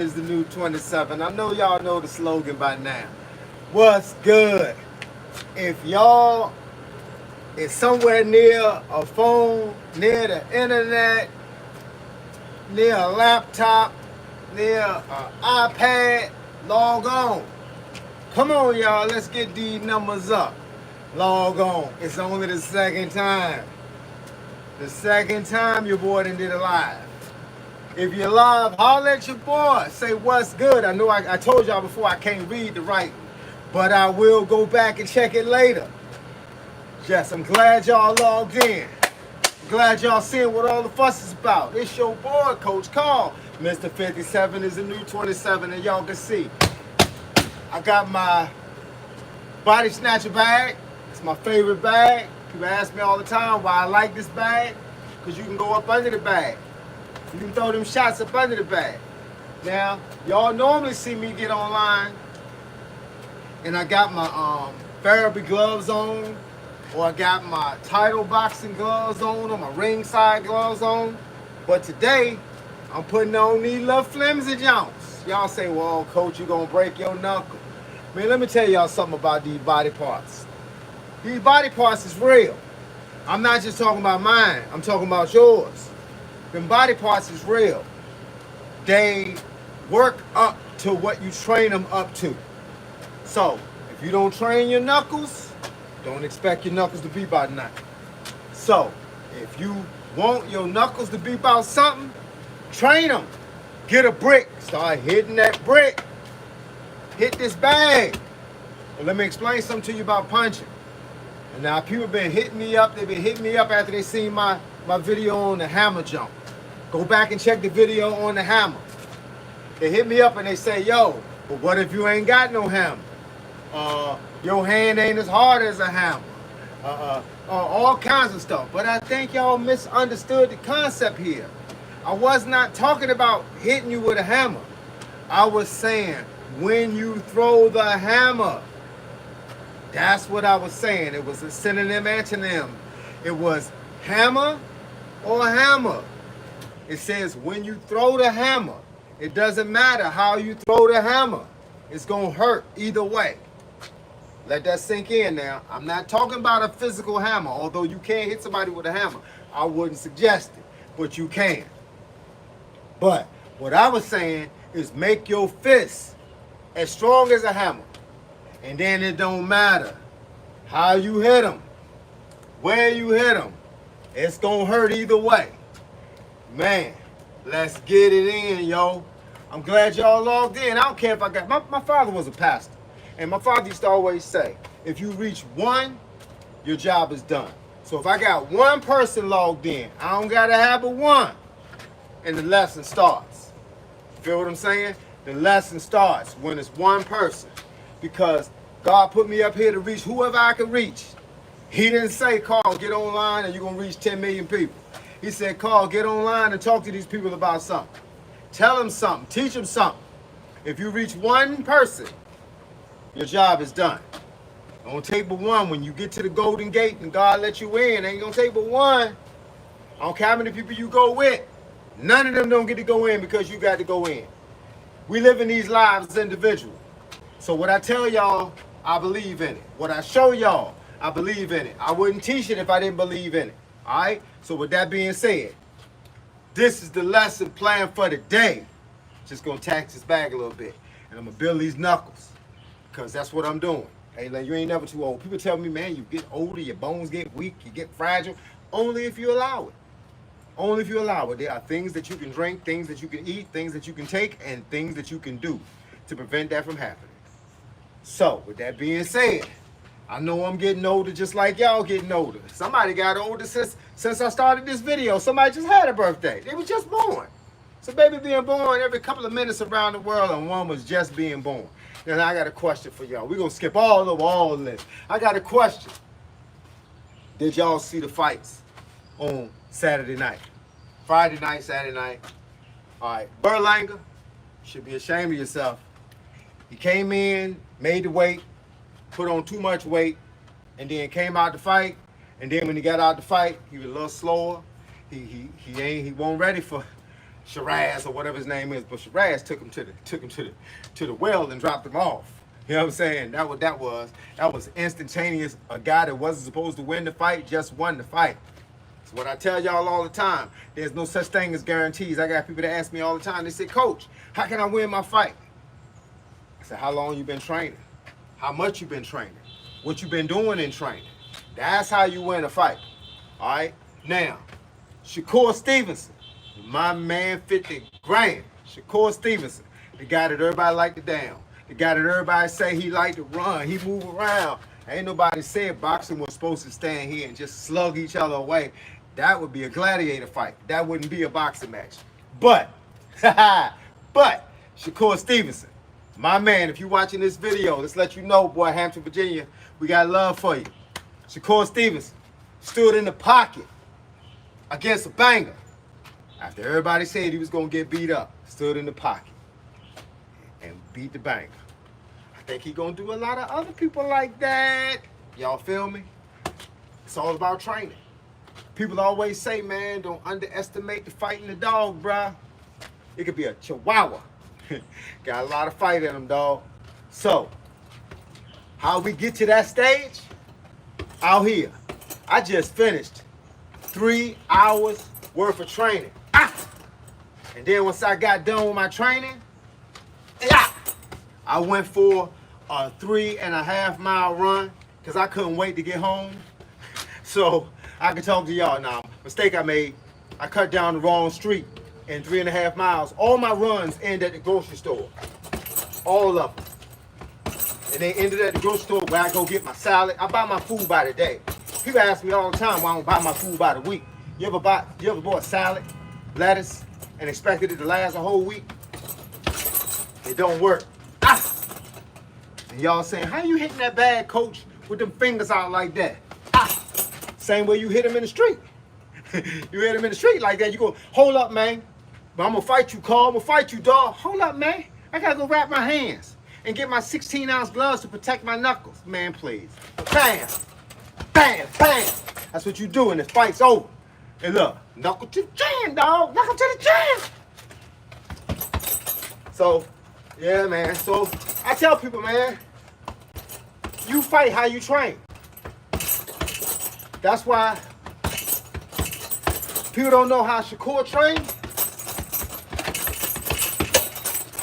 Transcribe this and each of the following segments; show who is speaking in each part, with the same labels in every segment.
Speaker 1: Is the new 27. I know y'all know the slogan by now. What's good? If y'all is somewhere near a phone, near the internet, near a laptop, near an iPad, log on. Come on, y'all. Let's get these numbers up. Log on. It's only the second time. The second time your boy done did it live. If you're live, holler at your boy. Say what's good. I know I told y'all before I can't read the writing, but I will go back and check it later. Yes, I'm glad y'all logged in. Glad y'all seeing what all the fuss is about. It's your boy, Coach Carl. Mr. 57 is the new 27, and y'all can see. I got my body snatcher bag. It's my favorite bag. People ask me all the time why I like this bag, because you can go up under the bag. You can throw them shots up under the bag. Now, y'all normally see me get online and I got my therapy gloves on, or I got my title boxing gloves on, or my ringside gloves on. But today, I'm putting on these little flimsy jumps. Y'all say, well, coach, you gonna break your knuckle. Man, let me tell y'all something about these body parts. These body parts is real. I'm not just talking about mine, I'm talking about yours. Them body parts is real. They work up to what you train them up to. So, if you don't train your knuckles, don't expect your knuckles to be about nothing. So, if you want your knuckles to be about something, train them. Get a brick. Start hitting that brick. Hit this bag. Well, let me explain something to you about punching. And now, people been hitting me up. They've been hitting me up after they seen my video on the hammer jump. Go back and check the video on the hammer. They hit me up and they say, yo, but what if you ain't got no hammer? Your hand ain't as hard as a hammer. All kinds of stuff. But I think y'all misunderstood the concept here. I was not talking about hitting you with a hammer. I was saying when you throw the hammer. That's what I was saying. It was a synonym, antonym. It was hammer or hammer. It says when you throw the hammer, it doesn't matter how you throw the hammer. It's going to hurt either way. Let that sink in now. I'm not talking about a physical hammer, although you can hit somebody with a hammer. I wouldn't suggest it, but you can. But what I was saying is make your fist as strong as a hammer. And then it don't matter how you hit them, where you hit them. It's going to hurt either way. Man, let's get it in, yo. I'm glad y'all logged in. I don't care if I got... My father was a pastor. And my father used to always say, if you reach one, your job is done. So if I got one person logged in, I don't got to have but one. And the lesson starts. Feel what I'm saying? The lesson starts when it's one person. Because God put me up here to reach whoever I can reach. He didn't say, Carl, get online and you're going to reach 10 million people. He said, Carl, get online and talk to these people about something. Tell them something. Teach them something. If you reach one person, your job is done. Don't take but one. When you get to the golden gate and God let you in, ain't going to take but one. I don't care how many people you go with. None of them don't get to go in because you got to go in. We live in these lives as individuals. So what I tell y'all, I believe in it. What I show y'all, I believe in it. I wouldn't teach it if I didn't believe in it. All right? So with that being said, this is the lesson plan for the day. Just going to tax this bag a little bit. And I'm going to build these knuckles. Because that's what I'm doing. Hey, like, you ain't never too old. People tell me, man, you get older, your bones get weak, you get fragile. Only if you allow it. Only if you allow it. There are things that you can drink, things that you can eat, things that you can take, and things that you can do to prevent that from happening. So, with that being said, I know I'm getting older just like y'all getting older. Somebody got older since I started this video. Somebody just had a birthday. They was just born. So baby being born every couple of minutes around the world, and one was just being born. Now I got a question for y'all. We're going to skip all of this. I got a question. Did y'all see the fights on Saturday night? Friday night, Saturday night. All right. Berlanger, should be ashamed of yourself. He came in, made the weight, put on too much weight, and then came out to fight. And then when he got out to fight, he was a little slower. He wasn't ready for Shiraz or whatever his name is, but Shiraz took him to the well and dropped him off. You know what I'm saying? That what that was. That was instantaneous. A guy that wasn't supposed to win the fight just won the fight. It's what I tell y'all all the time. There's no such thing as guarantees. I got people that ask me all the time. They say, Coach, how can I win my fight? I said, how long you been training? How much you been training? What you been doing in training? That's how you win a fight. All right? Now, Shakur Stevenson, my man 50 grand. Shakur Stevenson, the guy that everybody like to down. The guy that everybody say he like to run. He move around. Ain't nobody said boxing was supposed to stand here and just slug each other away. That would be a gladiator fight. That wouldn't be a boxing match. But, Shakur Stevenson, my man, if you're watching this video, let's let you know, boy, Hampton, Virginia, we got love for you. Shakur Stevenson stood in the pocket against a banger. After everybody said he was going to get beat up, stood in the pocket and beat the banger. I think he's going to do a lot of other people like that. Y'all feel me? It's all about training. People always say, man, don't underestimate the fight in the dog, bruh. It could be a chihuahua. Got a lot of fight in them, dog. So, how we get to that stage? Out here. I just finished 3 hours worth of training. And then once I got done with my training, I went for a 3.5 mile run because I couldn't wait to get home. So I can talk to y'all now. Mistake I made. I cut down the wrong street in 3.5 miles. All my runs end at the grocery store. All of them. And they ended at the grocery store where I go get my salad. I buy my food by the day. People ask me all the time why I don't buy my food by the week. You ever bought salad, lettuce, and expected it to last a whole week? It don't work. And y'all saying, how you hitting that bag, coach, with them fingers out like that? Same way you hit him in the street. You hit him in the street like that, you go, hold up, man. But I'm gonna fight you, Carl. I'm gonna fight you, dog. Hold up, man. I gotta go wrap my hands and get my 16-ounce gloves to protect my knuckles. Man, please. Bam, bam, bam. That's what you do and the fight's over. And look, knuckle to the chin, dog. Knuckle to the chin. So, yeah, man. So, I tell people, man, you fight how you train. That's why people don't know how Shakur trained.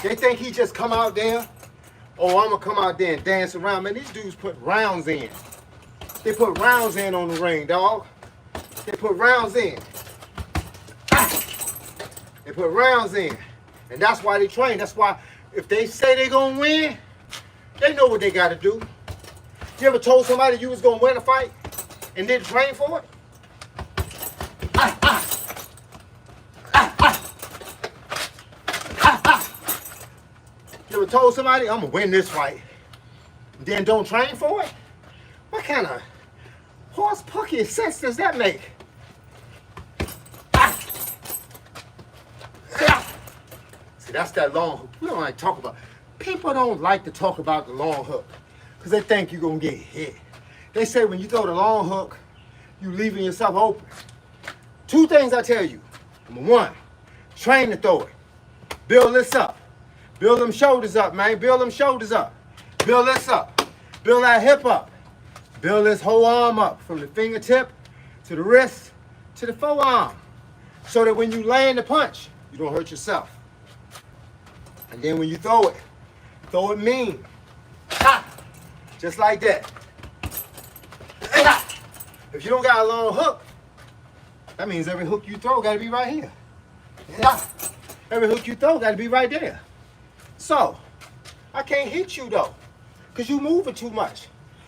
Speaker 1: They think he just come out there, oh, I'm going to come out there and dance around. Man, these dudes put rounds in. They put rounds in on the ring, dog. They put rounds in. They put rounds in. And that's why they train. That's why if they say they're going to win, they know what they got to do. You ever told somebody you was going to win a fight and didn't train for it? You ever told somebody, I'm going to win this fight, and then don't train for it? What kind of horse pucky sense does that make? See, that's that long hook. We don't like to talk about. People don't like to talk about the long hook because they think you're going to get hit. They say when you throw the long hook, you leaving yourself open. 2 things I tell you. Number 1, train to throw it. Build this up. Build them shoulders up, man. Build them shoulders up. Build this up. Build that hip up. Build this whole arm up from the fingertip to the wrist to the forearm so that when you land the punch, you don't hurt yourself. And then when you throw it mean. Just like that. If you don't got a long hook, that means every hook you throw got to be right here. Every hook you throw got to be right there. So, I can't hit you though, because you moving too much.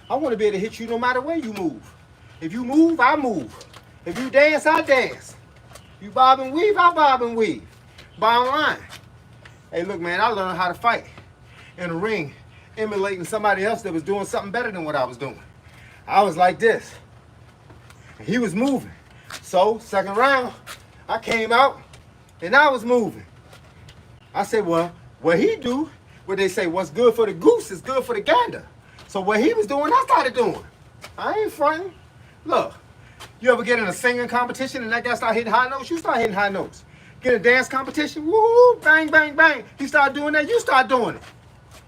Speaker 1: I want to be able to hit you no matter where you move. If you move, I move. If you dance, I dance. You bob and weave, I bob and weave. Bottom line. Hey, look, man, I learned how to fight in a ring, emulating somebody else that was doing something better than what I was doing. I was like this. And he was moving. So, second round, I came out and I was moving. I said, well, what he do, what they say, what's good for the goose is good for the gander. So what he was doing, I started doing. I ain't fronting. Look, you ever get in a singing competition and that guy start hitting high notes? You start hitting high notes. Get a dance competition, woo, bang, bang, bang. He start doing that, you start doing it.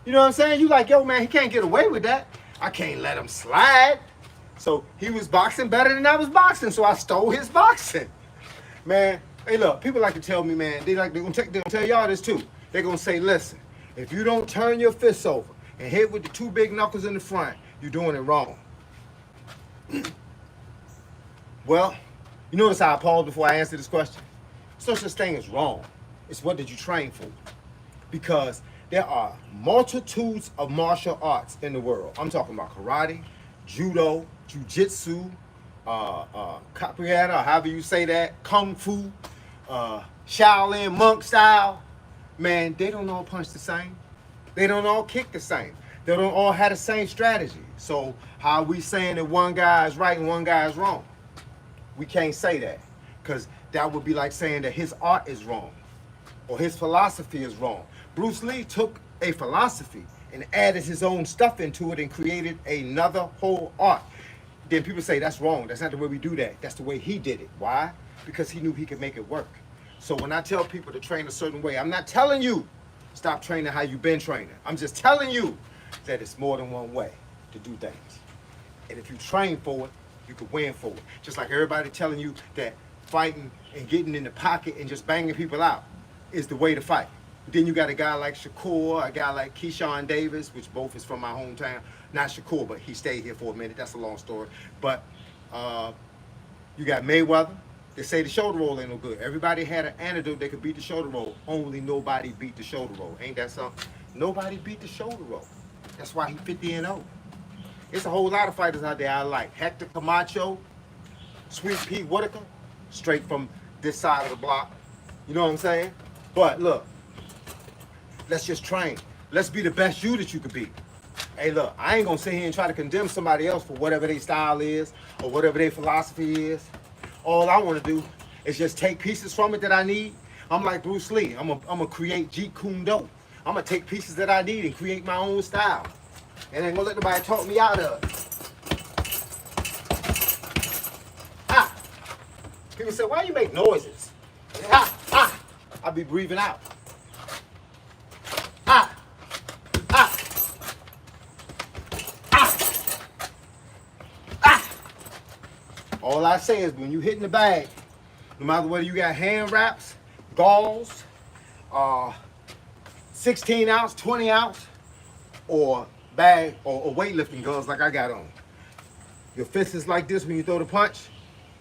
Speaker 1: You know what I'm saying? You like, yo, man, he can't get away with that. I can't let him slide. So he was boxing better than I was boxing, so I stole his boxing. Man, hey, look, people like to tell me, man, they're gonna tell y'all this too. They're gonna say, listen, if you don't turn your fists over and hit with the two big knuckles in the front, you're doing it wrong. Well, you notice how I paused before I answered this question? There's no such thing as wrong. It's what did you train for? Because there are multitudes of martial arts in the world. I'm talking about karate, judo, jiu-jitsu, capoeira, however you say that, kung fu, Shaolin monk style. Man, they don't all punch the same. They don't all kick the same. They don't all have the same strategy. So how are we saying that one guy is right and one guy is wrong? We can't say that, because that would be like saying that his art is wrong or his philosophy is wrong. Bruce Lee took a philosophy and added his own stuff into it and created another whole art. Then people say that's wrong. That's not the way we do that. That's the way he did it. Why? Because he knew he could make it work. So when I tell people to train a certain way, I'm not telling you stop training how you've been training. I'm just telling you that it's more than one way to do things. And if you train for it, you can win for it. Just like everybody telling you that fighting and getting in the pocket and just banging people out is the way to fight. Then you got a guy like Shakur, a guy like Keyshawn Davis, which both is from my hometown. Not Shakur, but he stayed here for a minute. That's a long story. But you got Mayweather. They say the shoulder roll ain't no good. Everybody had an antidote that could beat the shoulder roll. Only nobody beat the shoulder roll. Ain't that something? Nobody beat the shoulder roll. That's why he 50-0. It's a whole lot of fighters out there I like. Hector Camacho, Sweet Pea Whitaker, straight from this side of the block. You know what I'm saying? But look, let's just train. Let's be the best you that you could be. Hey, look, I ain't gonna sit here and try to condemn somebody else for whatever their style is or whatever their philosophy is. All I want to do is just take pieces from it that I need. I'm like Bruce Lee. I'm gonna create Jeet Kune Do. I'm gonna take pieces that I need and create my own style. And ain't gonna let nobody talk me out of it. Ah! People say, why you make noises? Ah! Ah! I be breathing out. Ah! Ah! Ah! Ah! All I say is when you hit in the bag, no matter whether you got hand wraps, galls, 16 ounce, 20 ounce, or bag or weightlifting guns like I got on. Your fist is like this when you throw the punch,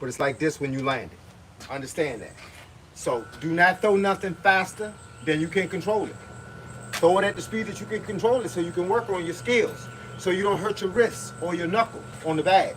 Speaker 1: but it's like this when you land it. Understand that. So do not throw nothing faster than you can control it. Throw it at the speed that you can control it so you can work on your skills, so you don't hurt your wrists or your knuckle on the bag.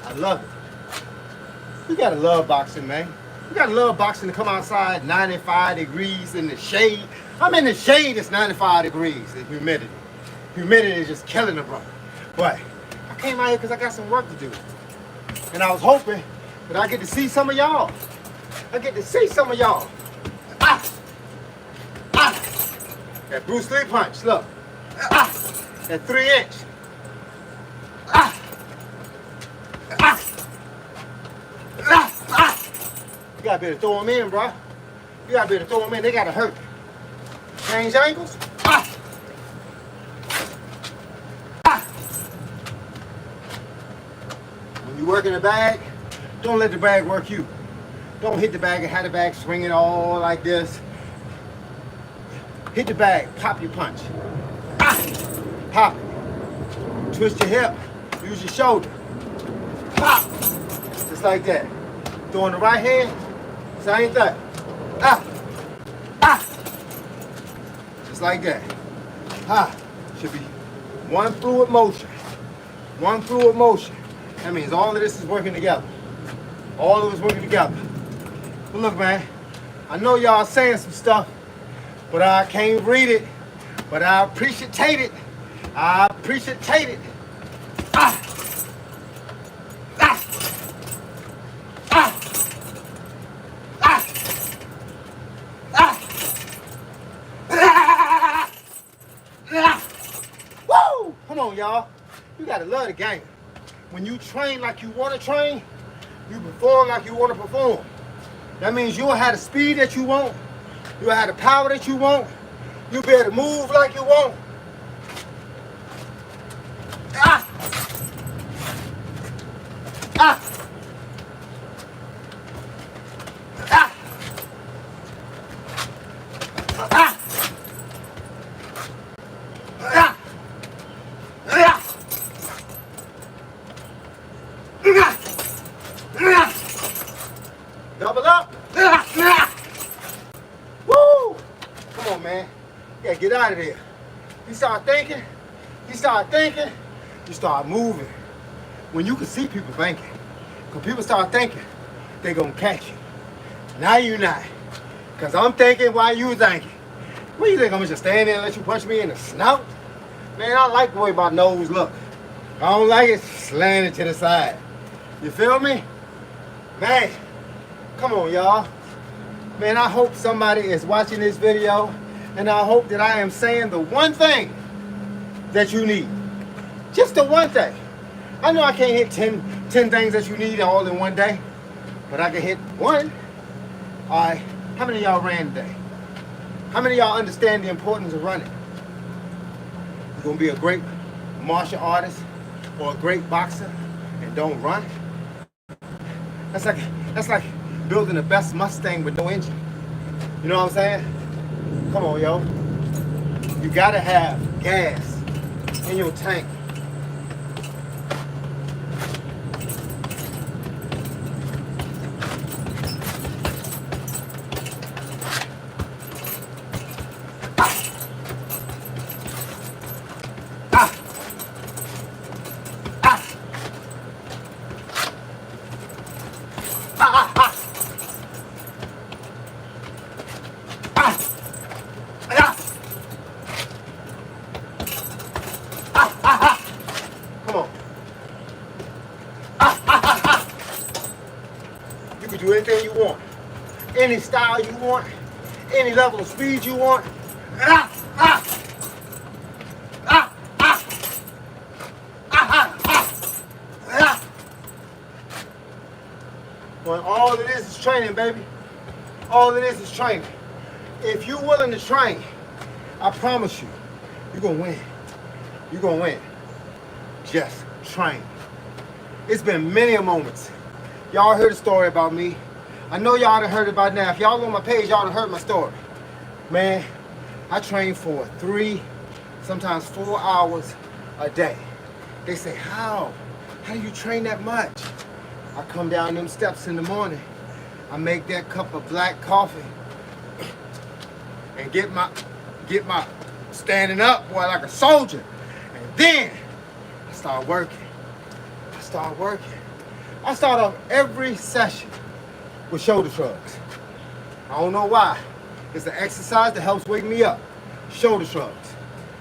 Speaker 1: I love it. You gotta love boxing, man. You gotta love boxing to come outside 95 degrees in the shade. I'm in the shade, it's 95 degrees, the humidity. Humidity is just killing the brother. But I came out here because I got some work to do. And I was hoping that I get to see some of y'all. I get to see some of y'all. Ah! Ah! That Bruce Lee punch, look. Ah! That 3-inch. Ah! Ah! Ah! Ah! You gotta be able to throw them in, bro. You gotta be able to throw them in. They gotta hurt. Change angles. Ah! Ah! When you work in the bag, don't let the bag work you. Don't hit the bag and have the bag swinging all like this. Hit the bag, pop your punch. Ah! Pop it. Twist your hip, use your shoulder. Pop! Just like that. Throwing the right hand, same thing. Ah! Ah! Just like that. Ah! Should be one fluid motion. One fluid motion. That means all of this is working together. All of it's working together. But look, man, I know y'all saying some stuff, but I can't read it. But I appreciate it I appreciate it. Ah, ah, ah, ah, ah, ah, ah. Woo! Come on, y'all. You gotta love the game. When you train like you want to train, you perform like you want to perform. That means you'll have the speed that you want. You'll have the power that you want. You'll be able to move like you want. Ah! Ah! Ah! Ah! Ah! Ah! Double up. Woo! Come on, man. Yeah, get out of there. You start thinking, you start moving. When you can see people thinking, when people start thinking, they're gonna catch you. Now you're not. Cause I'm thinking while you thinking. What you think, I'm just stand there and let you punch me in the snout? Man, I like the way my nose look. I don't like it slanted to the side. You feel me? Man, come on, y'all. Man, I hope somebody is watching this video, and I hope that I am saying the one thing that you need. Just the one thing. I know I can't hit 10 things that you need all in one day, but I can hit one. All right, how many of y'all ran today? How many of y'all understand the importance of running? You're gonna be a great martial artist or a great boxer and don't run? That's like building the best Mustang with no engine. You know what I'm saying? Come on, yo. You gotta have gas in your tank. Come on. You can do anything you want. Any style you want. Any level of speed you want. Well, all it is training, baby. All it is training. If you're willing to train, I promise you, you're gonna win. You're gonna win. Just train. It's been many a moments. Y'all heard a story about me. I know y'all done heard it by now. If y'all on my page, y'all done heard my story. Man, I train for 3, sometimes 4 hours a day. They say, how? How do you train that much? I come down them steps in the morning. I make that cup of black coffee and get my standing up, boy, like a soldier. And then I start working. I start off every session with shoulder shrugs. I don't know why. It's an exercise that helps wake me up. Shoulder shrugs.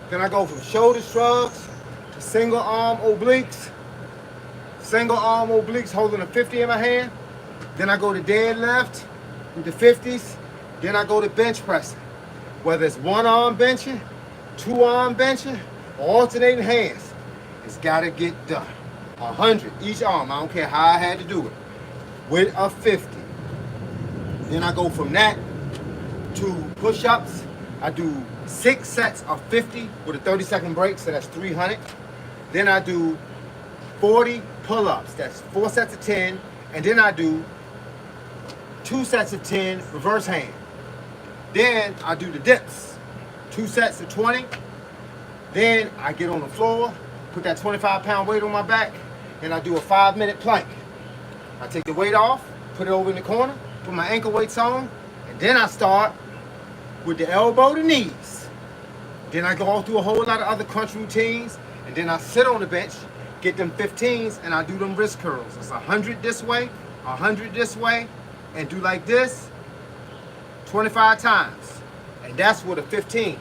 Speaker 1: Then I go from shoulder shrugs to single arm obliques. Single arm obliques holding a 50 in my hand. Then I go to deadlift with the 50s. Then I go to bench pressing. Whether it's one arm benching, 2 arm benching, or alternating hands, it's gotta get done. 100 each arm, I don't care how I had to do it, with a 50. Then I go from that to push-ups. I do 6 sets of 50 with a 30-second break, so that's 300. Then I do 40 pull-ups, that's 4 sets of 10, and then I do 2 sets of 10 reverse hand. Then I do the dips, 2 sets of 20. Then I get on the floor, put that 25-pound weight on my back, and I do a 5-minute plank. I take the weight off, put it over in the corner, put my ankle weights on, and then I start with the elbow to knees. Then I go through a whole lot of other crunch routines, and then I sit on the bench, get them 15s, and I do them wrist curls. It's 100 this way, 100 this way, and do like this 25 times. And that's with a 15.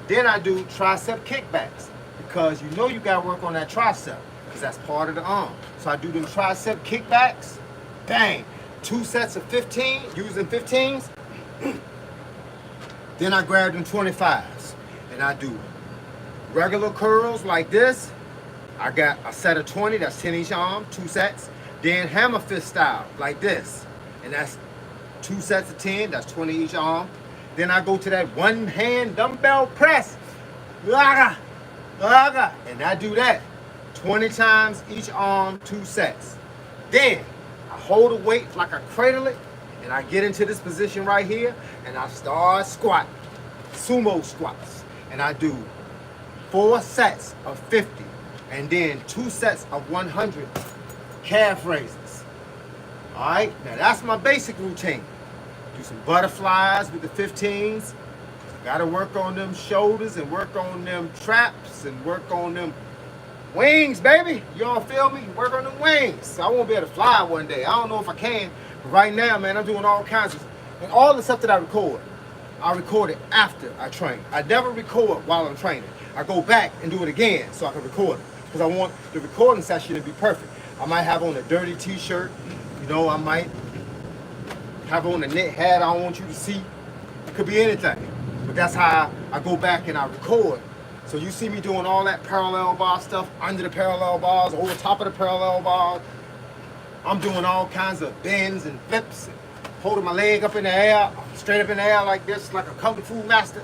Speaker 1: Then I do tricep kickbacks. because you know you got to work on that tricep because that's part of the arm. So I do them tricep kickbacks. Bang. 2 sets of 15, using 15s. Then I grab them 25s and I do regular curls like this. I got a set of 20, that's 10 each arm, 2 sets. Then hammer fist style like this, and that's 2 sets of 10, that's 20 each arm. Then I go to that one hand dumbbell press. And I do that 20 times each arm, 2 sets. Then I hold the weight like I cradle it, and I get into this position right here, and I start squatting, sumo squats. And I do 4 sets of 50, and then 2 sets of 100 calf raises. All right, now that's my basic routine. Do some butterflies with the 15s. Gotta work on them shoulders and work on them traps and work on them wings, baby. You all feel me? Work on them wings. I won't be able to fly one day. I don't know if I can, but right now, man, I'm doing all kinds of, and all the stuff that I record it after I train. I never record while I'm training. I go back and do it again so I can record it because I want the recording session to be perfect. I might have on a dirty t-shirt, you know, I might have on a knit hat I don't want you to see. It could be anything, but that's how I go back and I record. So you see me doing all that parallel bar stuff, under the parallel bars, over top of the parallel bars. I'm doing all kinds of bends and flips, and holding my leg up in the air, straight up in the air like this, like a kung fu master.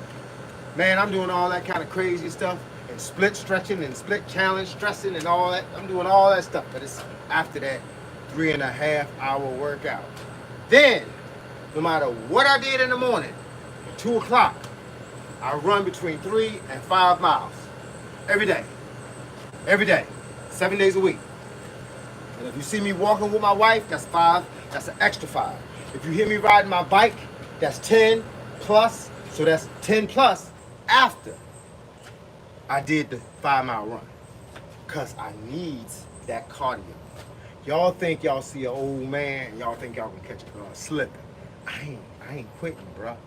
Speaker 1: Man, I'm doing all that kind of crazy stuff, and split stretching and split challenge stressing and all that. I'm doing all that stuff, but it's after that 3.5 hour workout. Then, no matter what I did in the morning, at 2 o'clock, I run between 3 and 5 miles every day, 7 days a week. And if you see me walking with my wife, that's 5, that's an extra 5. If you hear me riding my bike, that's 10 plus, so that's 10 plus after I did the 5-mile run, because I need that cardio. Y'all think y'all see an old man, y'all think y'all can catch a girl slipping. I ain't quitting, bro.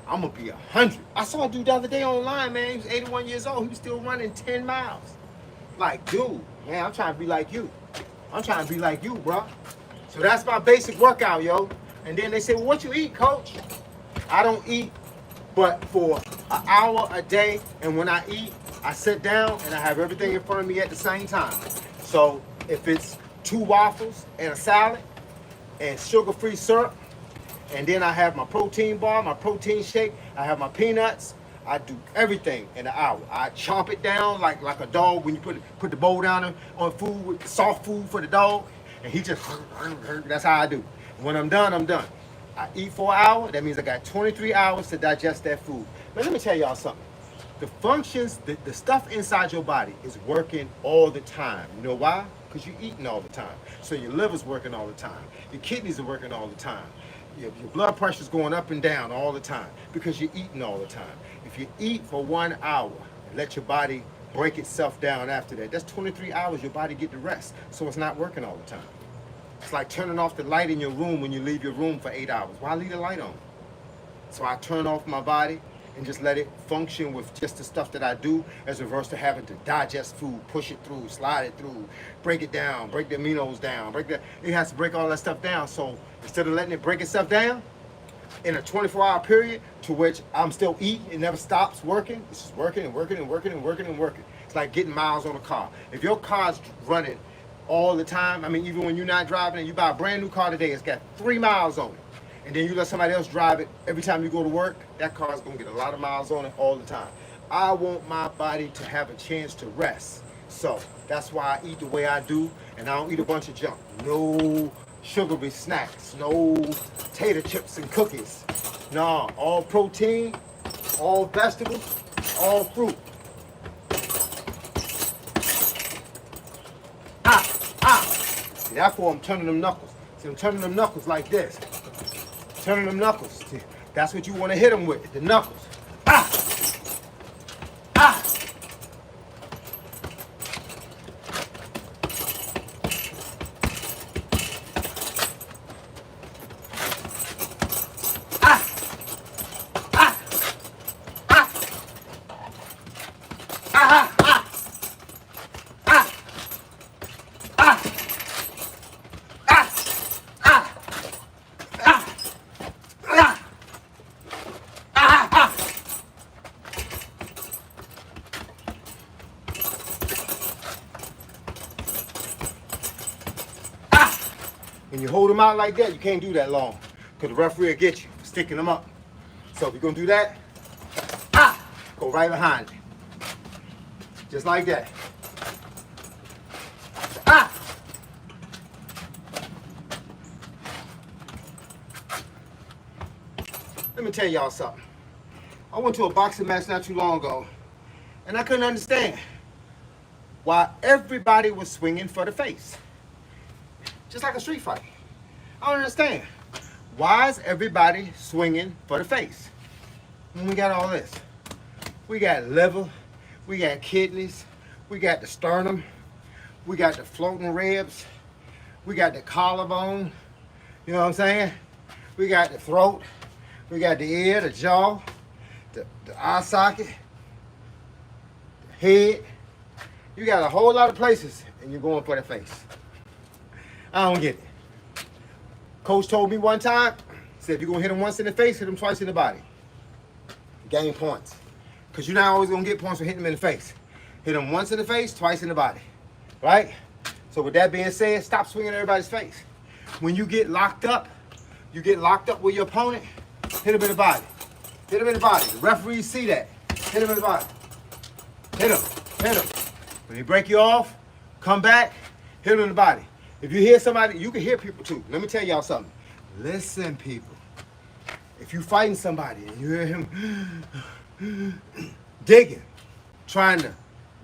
Speaker 1: I'm gonna be 100. I saw a dude the other day online, man. He was 81 years old. He was still running 10 miles. Like, dude, man, I'm trying to be like you. I'm trying to be like you, bro. So that's my basic workout, yo. And then they say, well, what you eat, coach? I don't eat but for an hour a day. And when I eat, I sit down and I have everything in front of me at the same time. So if it's 2 waffles and a salad and sugar-free syrup, and then I have my protein bar, my protein shake, I have my peanuts. I do everything in an hour. I chomp it down like a dog when you put the bowl down on food, with soft food for the dog, and he just, that's how I do. When I'm done, I'm done. I eat for an hour, that means I got 23 hours to digest that food. But let me tell y'all something. The functions, the stuff inside your body is working all the time. You know why? Because you're eating all the time. So your liver's working all the time. Your kidneys are working all the time. Your blood pressure's going up and down all the time because you're eating all the time. If you eat for 1 hour and let your body break itself down after that, that's 23 hours your body get to rest. So it's not working all the time. It's like turning off the light in your room when you leave your room for 8 hours. Why leave the light on? So I turn off my body and just let it function with just the stuff that I do, as opposed to having to digest food, push it through, slide it through, break it down, break the aminos down, it has to break all that stuff down. So instead of letting it break itself down in a 24-hour period to which I'm still eating, it never stops working. It's just working and working and working and working and working. It's like getting miles on a car. If your car's running all the time, I mean, even when you're not driving and you buy a brand new car today, it's got 3 miles on it. And then you let somebody else drive it every time you go to work, that car's gonna get a lot of miles on it all the time. I want my body to have a chance to rest. So that's why I eat the way I do, and I don't eat a bunch of junk. No sugary snacks, no tater chips and cookies. No, all protein, all vegetables, all fruit. See, therefore I'm turning them knuckles. See, I'm turning them knuckles like this. Turning them knuckles. See, that's what you want to hit them with, the knuckles. and you hold them out like that, you can't do that long because the referee will get you for sticking them up. So if you're going to do that, go right behind it. Just like that. Let me tell y'all something. I went to a boxing match not too long ago, and I couldn't understand why everybody was swinging for the face. Just like a street fight. I don't understand. Why is everybody swinging for the face? When we got all this. We got liver, we got kidneys, we got the sternum, we got the floating ribs, we got the collarbone, you know what I'm saying? We got the throat, we got the ear, the jaw, the eye socket, the head. You got a whole lot of places and you're going for the face. I don't get it. Coach told me one time, said if you're gonna hit him once in the face, hit him twice in the body. Gain points. Because you're not always gonna get points for hitting him in the face. Hit him once in the face, twice in the body. Right? So with that being said, stop swinging everybody's face. When you get locked up with your opponent, hit him in the body. Hit him in the body. The referees see that. Hit him in the body. Hit him. Hit him. When he break you off, come back, hit him in the body. If you hear somebody, you can hear people too. Let me tell y'all something. Listen, people. If you fighting somebody and you hear him digging, trying to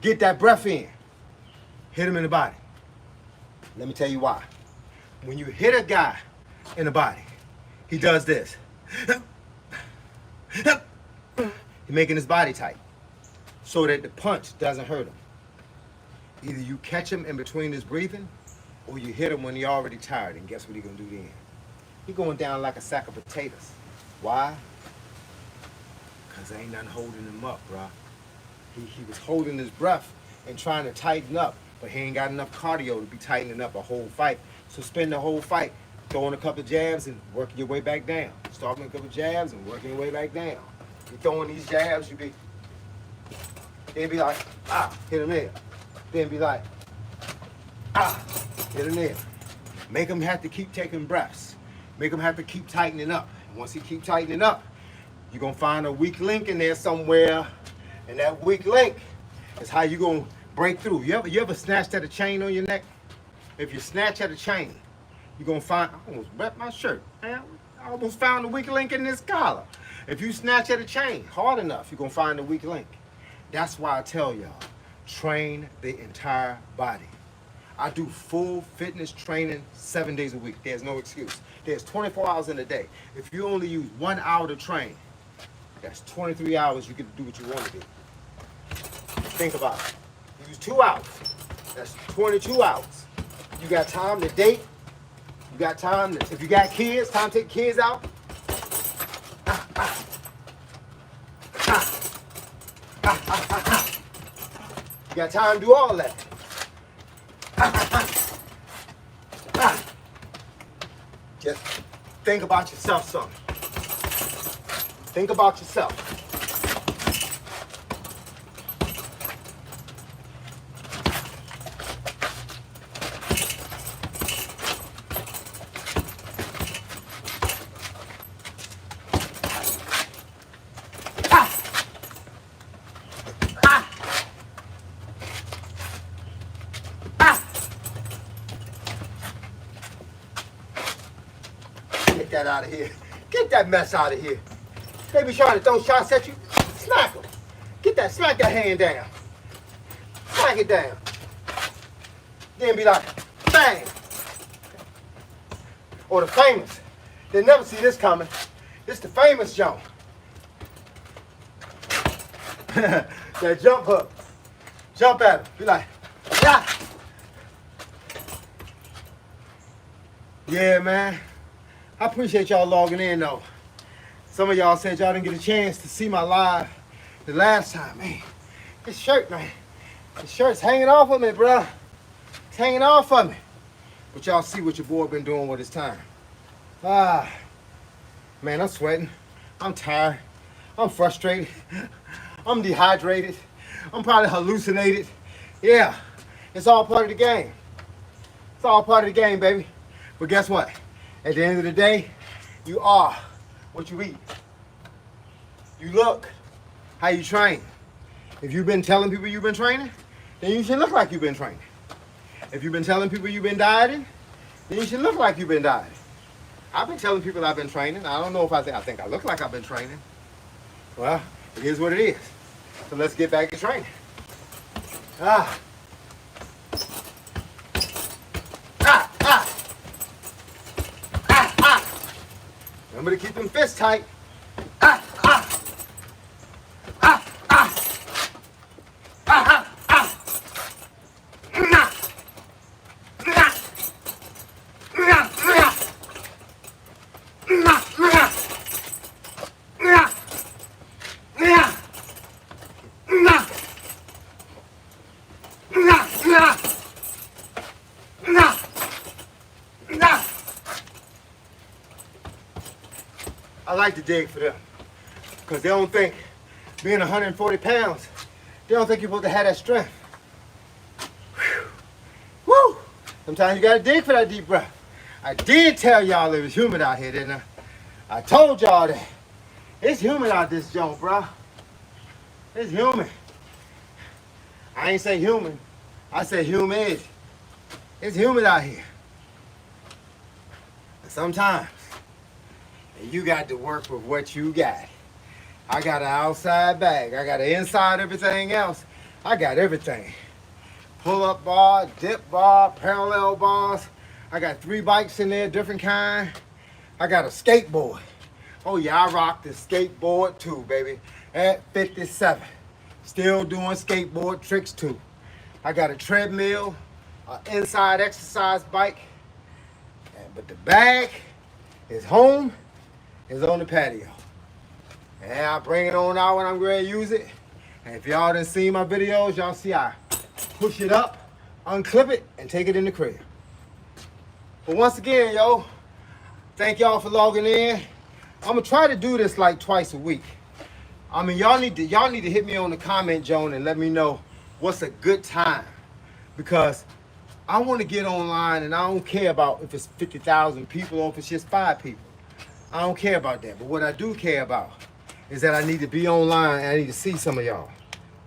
Speaker 1: get that breath in, hit him in the body. Let me tell you why. When you hit a guy in the body, he does this. He's making his body tight so that the punch doesn't hurt him. Either you catch him in between his breathing or you hit him when he's already tired, and guess what he's going to do then? He's going down like a sack of potatoes. Why? Because there ain't nothing holding him up, bro. He was holding his breath and trying to tighten up, but he ain't got enough cardio to be tightening up a whole fight. So spend the whole fight throwing a couple of jabs and working your way back down. Starting a couple of jabs and working your way back down. You throwing these jabs, then be like, hit him there. Then be like, hit him there. Make him have to keep taking breaths. Make him have to keep tightening up. And once he keep tightening up, you're going to find a weak link in there somewhere. And that weak link is how you're going to break through. You ever snatched at a chain on your neck? If you snatch at a chain, you're going to find, I almost wrecked my shirt. Man, I almost found the weak link in this collar. If you snatch at a chain hard enough, you're going to find the weak link. That's why I tell y'all, train the entire body. I do full fitness training 7 days a week. There's no excuse. There's 24 hours in a day. If you only use 1 hour to train, that's 23 hours you get to do what you want to do. Think about it. Use 2 hours. That's 22 hours. You got time to date. You got time to, if you got kids, time to take kids out. You got time to do all that. Just think about yourself some. Think about yourself. Get that out of here. Get that mess out of here. They be trying to throw shots at you. Smack them. Smack that hand down. Smack it down. Then be like, bang. Or the famous. They never see this coming. This the famous jump. That jump hook. Jump at him. Be like, yeah. Yeah, man. I appreciate y'all logging in, though. Some of y'all said y'all didn't get a chance to see my live the last time. Man, this shirt, man. This shirt's hanging off of me, bro. It's hanging off of me. But y'all see what your boy been doing with his time. Man, I'm sweating. I'm tired. I'm frustrated. I'm dehydrated. I'm probably hallucinated. Yeah, it's all part of the game. It's all part of the game, baby. But guess what? At the end of the day, you are what you eat. You look how you train. If you've been telling people you've been training, then you should look like you've been training. If you've been telling people you've been dieting, then you should look like you've been dieting. I've been telling people I've been training. I don't know if I think I look like I've been training. Well, it is what it is. So let's get back to training. Ah. Ah, ah. Ah, ah. Remember to keep them fists tight. Ah, ah. Ah, ah. Ah, ah, ah. Nah. Nah. Nah, nah. Nah, nah. Nah. Nah. Nah. Nah, nah. Nah. Nah. I like to dig for them because they don't think being 140 pounds, they don't think you're supposed to have that strength. Whew. Woo! Sometimes you gotta dig for that deep breath. I did tell y'all it was humid out here, didn't I? I told y'all that. It's humid out this joint, bro. It's humid. I ain't say human. I said humid. It's humid out here. And sometimes you got to work with what you got. I got an outside bag. I got an inside everything else. I got everything. Pull-up bar, dip bar, parallel bars. I got 3 bikes in there, different kind. I got a skateboard. Oh yeah, I rock the skateboard too, baby. At 57. Still doing skateboard tricks too. I got a treadmill, an inside exercise bike. But the bag is home, is on the patio. And I bring it on out when I'm ready to use it. And if y'all didn't see my videos, y'all see I push it up, unclip it, and take it in the crib. But once again, yo, thank y'all for logging in. I'm gonna try to do this like twice a week. I mean, y'all need to hit me on the comment zone and let me know what's a good time, because I want to get online and I don't care about if it's 50,000 people or if it's just 5 people. I don't care about that. But what I do care about is that I need to be online and I need to see some of y'all.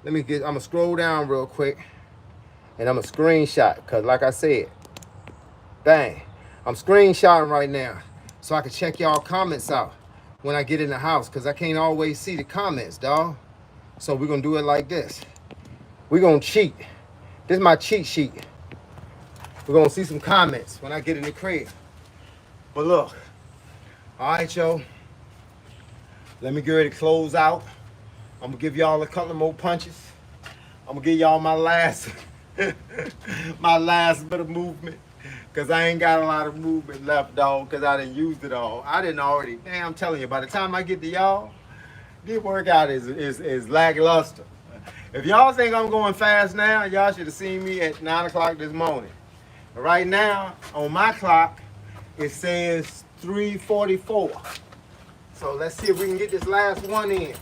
Speaker 1: I'm gonna scroll down real quick and I'm gonna screenshot, because like I said, bang, I'm screenshotting right now so I can check y'all comments out when I get in the house, because I can't always see the comments, dawg. So we're gonna do it like this. We're gonna cheat. This is my cheat sheet. We're gonna see some comments when I get in the crib. But look, all right, yo, let me get ready to close out. I'm gonna give y'all a couple more punches. I'm gonna give y'all my last my last bit of movement, because I ain't got a lot of movement left, dog, because I didn't use it all. I didn't already. Man, I'm telling you, by the time I get to y'all, this workout is lackluster. If y'all think I'm going fast now, y'all should have seen me at 9 o'clock this morning. Right now, on my clock, it says 3:44. So let's see if we can get this last one in.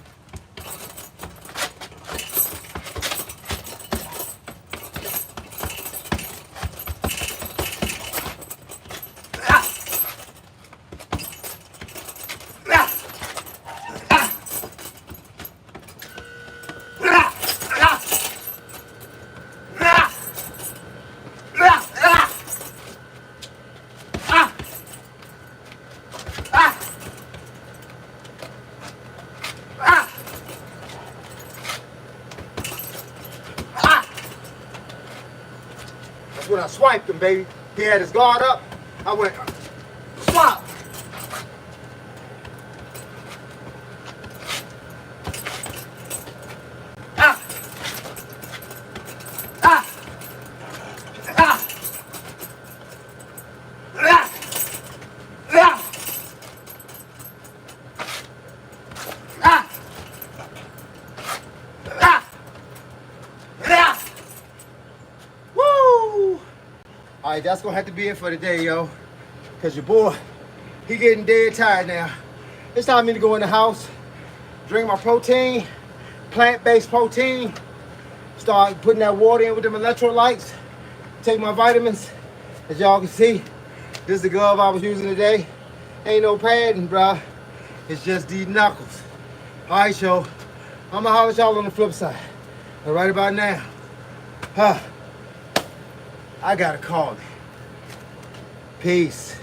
Speaker 1: When I swiped him, baby, he had his guard up. I went, swap. Ah. Ah. Ah. Ah. Ah. Ah. Ah. Ah. Woo! All right, that's gonna have to be it for today, yo. Cause your boy, he getting dead tired now. It's time for me to go in the house, drink my protein, plant-based protein, start putting that water in with them electrolytes, take my vitamins. As y'all can see, This is the glove I was using today. Ain't no padding, bruh. It's just these knuckles. All right, yo. I'm gonna holler at y'all on the flip side. But right about now, I gotta call it. Peace.